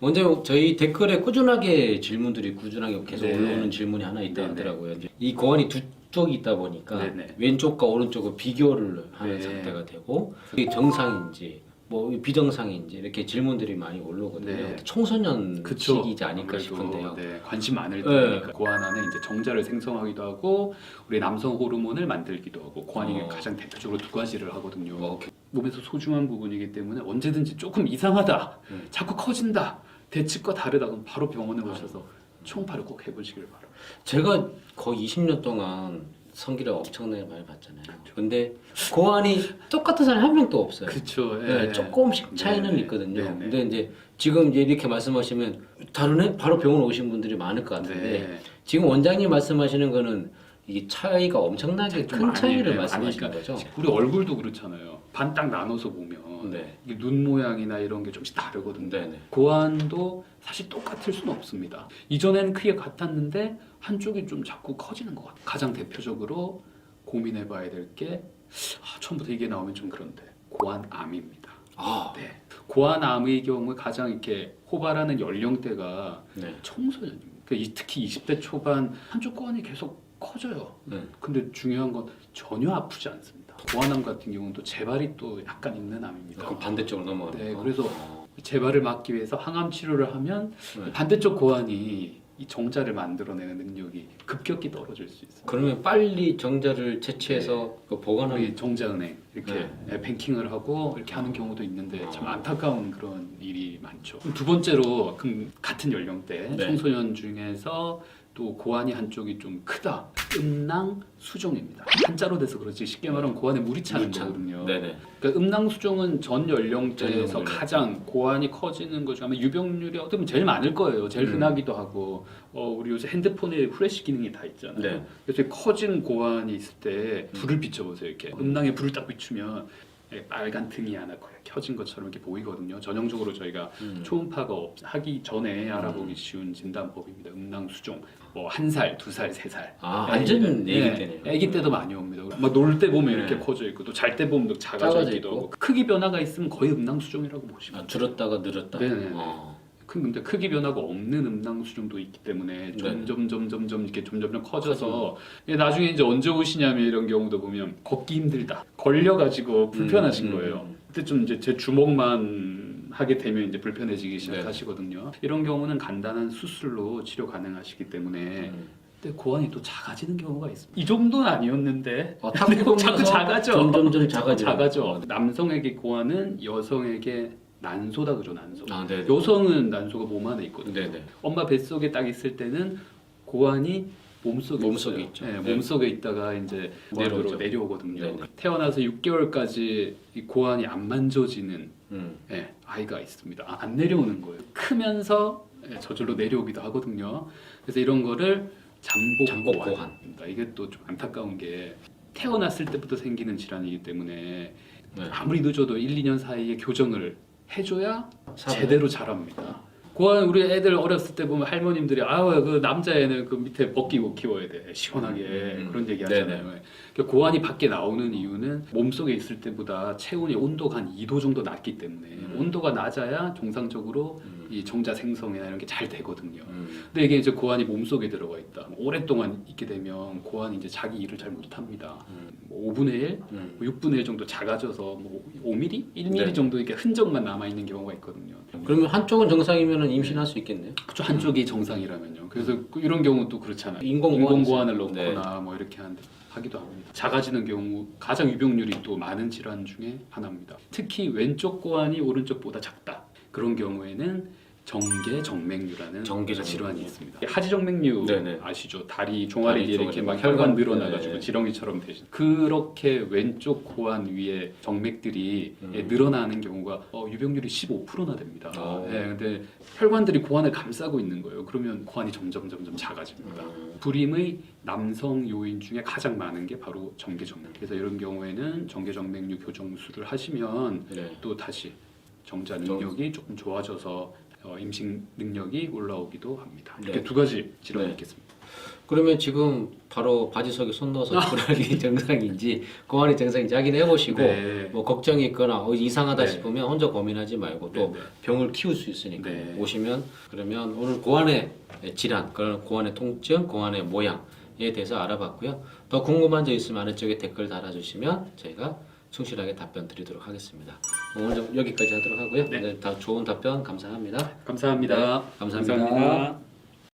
먼저 저희 댓글에 꾸준하게 질문들이 꾸준하게 계속 네. 올라오는 질문이 하나 있다 네, 하더라고요. 이제 이 고환이 두 쪽이 있다 보니까 네, 네. 왼쪽과 오른쪽을 비교를 하는 네. 상태가 되고 이게 정상인지 뭐 비정상인지 이렇게 질문들이 많이 올라오거든요. 네. 청소년 그쵸. 시기이지 않을까 아무래도, 싶은데요. 네, 관심 많을 네. 때니까 고환 안에 이제 정자를 생성하기도 하고 우리 남성 호르몬을 만들기도 하고 고환이 가장 대표적으로 두 가지를 하거든요. 몸에서 소중한 부분이기 때문에 언제든지 조금 이상하다, 자꾸 커진다, 대측과 다르다 그럼 바로 병원에 오셔서 초음파를 꼭 해보시길 바랍니다. 제가 거의 20년 동안 성기를 엄청나게 많이 봤잖아요. 근데 고환이 똑같은 사람이 한 명도 없어요. 그렇죠. 네, 조금씩 차이는 네. 있거든요. 네, 네. 근데 이제 지금 이제 이렇게 말씀하시면 다르네? 바로 병원 오신 분들이 많을 것 같은데 네. 지금 원장님 말씀하시는 거는 이게 차이가 엄청나게 좀 큰 많이, 차이를 네, 말씀하시는 아니까 거죠? 우리 얼굴도 그렇잖아요. 반 딱 나눠서 보면 네. 이게 눈 모양이나 이런 게 좀씩 다르거든요. 네네. 고환도 사실 똑같을 수는 없습니다. 이전에는 크게 같았는데 한쪽이 좀 자꾸 커지는 것 같아요. 가장 대표적으로 고민해봐야 될 게 처음부터 이게 나오면 좀 그런데 고환암입니다. 아, 네. 고환암의 경우 가장 이렇게 호발하는 연령대가 네. 청소년입니다. 그러니까 특히 20대 초반 한쪽 고환이 계속 커져요. 네. 근데 중요한 건 전혀 아프지 않습니다. 고환암 같은 경우는 또 재발이 또 약간 있는 암입니다. 그럼 반대쪽으로 넘어가는 네, 거? 그래서 재발을 막기 위해서 항암 치료를 하면 네. 반대쪽 고환이 이 정자를 만들어내는 능력이 급격히 떨어질 수 있어요. 그러면 빨리 정자를 채취해서 그 보관하는 우리 정자은행 이렇게 뱅킹을 하고 이렇게 하는 경우도 있는데 참 안타까운 그런 일이 많죠. 두 번째로 같은 연령대 네. 청소년 중에서 또 고환이 한쪽이 좀 크다. 음낭수종입니다. 한자로 돼서 그렇지 쉽게 말하면 고환에 물이 차는 거거든요. 네네. 그러니까 음낭수종은 전 연령대에서 전 연령대. 가장 고환이 커지는 것 중에 아마 유병률이 어떻게 보면 제일 많을 거예요. 제일 흔하기도 하고 우리 요새 핸드폰에 후레쉬 기능이 다 있잖아요. 네. 그래서 커진 고환이 있을 때 불을 비춰보세요. 이렇게 음낭에 불을 딱 비추면 빨간 등이 하나 켜진 것처럼 이렇게 보이거든요. 전형적으로 저희가 초음파가 하기 전에 알아보기 쉬운 진단법입니다. 음낭수종. 뭐 1살, 2살, 3살. 아, 완전 애기 때네요. 애기 때도 많이 옵니다. 막 놀 때 보면 네. 이렇게 커져 있고 또 잘 때 보면 또 작아져 있기도 하고 크기 변화가 있으면 거의 음낭수종이라고 보시면 돼요. 줄었다가 늘었다. 네네. 근데 크기 변화가 없는 음낭수종도 있기 때문에 네. 점점 이렇게 점점 커져서 나중에 이제 언제 오시냐면 이런 경우도 보면 걷기 힘들다 걸려가지고 불편하신 거예요. 그때 좀 이제 제 주먹만 하게 되면 이제 불편해지기 시작하시거든요. 이런 경우는 간단한 수술로 치료 가능하시기 때문에 근데 고환이 또 작아지는 경우가 있습니다. 이 정도는 아니었는데 자꾸 작아져. 점점 작아져. 남성에게 고환은 여성에게 난소다 그죠, 난소. 네. 여성은 난소가 몸 안에 있거든요. 네네. 엄마 뱃속에 딱 있을 때는 고환이 몸속에 있죠. 네, 네. 몸속에 있다가 이제 내려오죠. 내려오거든요. 네네. 태어나서 6개월까지 이 고환이 안 만져지는 음. 아이가 있습니다. 안 내려오는 거예요. 크면서 저절로 내려오기도 하거든요. 그래서 이런 거를 잠복 고환입니다. 이게 또 좀 안타까운 게 태어났을 때부터 생기는 질환이기 때문에 아무리 늦어도 1, 2년 사이에 교정을 해줘야 제대로 자랍니다. 고환 우리 애들 어렸을 때 보면 할머님들이 그 남자애는 그 밑에 벗기고 키워야 돼 시원하게 그런 얘기 하잖아요. 그러니까 고환이 밖에 나오는 이유는 몸속에 있을 때보다 체온이 온도가 한 2도 정도 낮기 때문에 온도가 낮아야 정상적으로 이 정자 생성이나 이런 게 잘 되거든요. 근데 이게 이제 고환이 몸속에 들어가 있다. 오랫동안 있게 되면 고환이 이제 자기 일을 잘 못합니다. 뭐 5분의 1, 뭐 6분의 1 정도 작아져서 뭐 5mm, 1mm 정도 이렇게 흔적만 남아 있는 경우가 있거든요. 그러면 한쪽은 정상이면 임신할 수 있겠네요. 그쪽 한쪽이 정상이라면요. 그래서 이런 경우 또 그렇잖아요. 인공 고환을 넣거나 뭐 이렇게 하기도 합니다. 작아지는 경우 가장 유병률이 또 많은 질환 중에 하나입니다. 특히 왼쪽 고환이 오른쪽보다 작다. 그런 경우에는 정계정맥류라는 질환이 있습니다. 하지정맥류 아시죠? 다리 종아리 뒤에 이렇게 막 혈관 늘어나가지고 지렁이처럼 되신 그렇게 왼쪽 고환 위에 정맥들이 늘어나는 경우가 유병률이 15%나 됩니다. 근데 혈관들이 고환을 감싸고 있는 거예요. 그러면 고환이 점점 작아집니다. 불임의 남성 요인 중에 가장 많은 게 바로 정계정맥. 그래서 이런 경우에는 정계정맥류 교정술을 하시면 또 다시 정자 능력이 조금 좋아져서 임신 능력이 올라오기도 합니다. 이렇게 두 가지 질환이 있겠습니다. 그러면 지금 바로 바지속에 손 넣어서 출혈이 정상인지 고환이 정상인지 확인해 보시고 네. 뭐 걱정이 있거나 이상하다 네. 싶으면 혼자 고민하지 말고 또 네, 네. 병을 키울 수 있으니까 네. 오시면 그러면 오늘 고환의 질환, 그런 고환의 통증, 고환의 모양에 대해서 알아봤고요. 더 궁금한 점 있으면 아래쪽에 댓글 달아주시면 저희가 충실하게 답변 드리도록 하겠습니다. 오늘 좀 여기까지 하도록 하고요. 네. 다 좋은 답변 감사합니다. 감사합니다. 네, 감사합니다. 감사합니다.